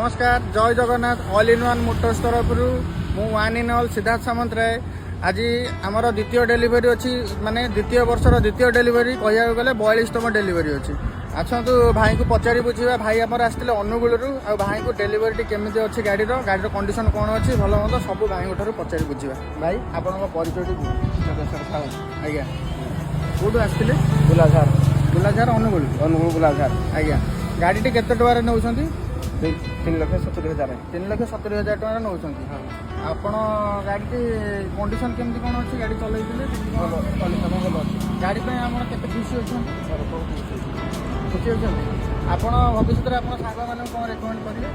नमस्कार जय Jagannath all in one Motors तरफ मु one in all Siddharth Samantaray आज आमर द्वितीय डेलीवरी अच्छी माने द्वितीय वर्षर द्वितीय डेलीवरी कह गले 42तम डेलीवरी अच्छी अच्छा तो भाई को पचारि बुझा भाई आमर आसते अनुगुल आ भाई को डेलीवरी केमी अच्छी गाड़ीर कंडीशन कौन अच्छी भल मत सब भाई पचारि बुझा भाई आपण परिचय आज्ञा कौटू आसते बुलाझार अनुगुल बुलाझार आज्ञा गाड़ी टी केते टकार नौ 3,70,000 3,70,000 टका नौ आपण गाड़ी कंडीशन केमती कौन अच्छी गाड़ी चलते गाड़ी केते खुशी अच्छा खुशी अच्छा आपण भविष्य में आप सांग कौन रेकमेंड करेंगे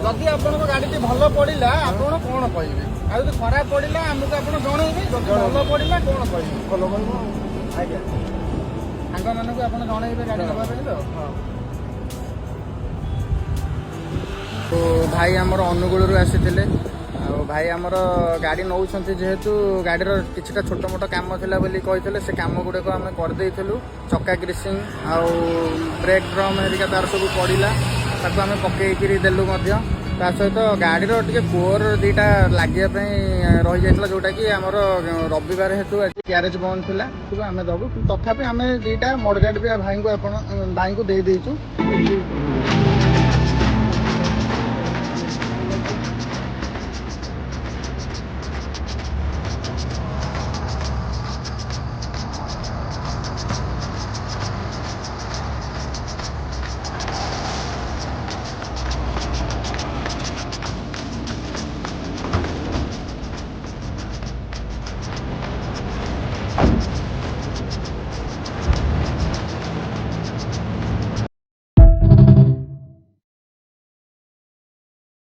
जदि आप गाड़ी भल पड़ा आप कौन कहे आदि खराब पड़ा आमको आप जनइबे भल पड़ा कौन कहे भल आज्ञा सांग मानक आप जनइबे गाड़ी नवा तो तो भाई आमर अनुगुल आसी भाई आमर गाड़ी नौ जेहेतु गाड़ी कि छोट मोट कम था से कम गुड़ाक आम करदेलु चक्का ग्रीसिंग आउ ब्रेक ड्रम हेरिका तार सब पड़ा ताको आम पकईकि देलु ता सहित गाड़ीर टे कोर दीटा लगे रही जाता जोटा कि आमर रविवार हेतु ग्यारेज बंद थी आम दबु तथापि आम दीटा मडगार्ड भी भाई को भाई को दे देचु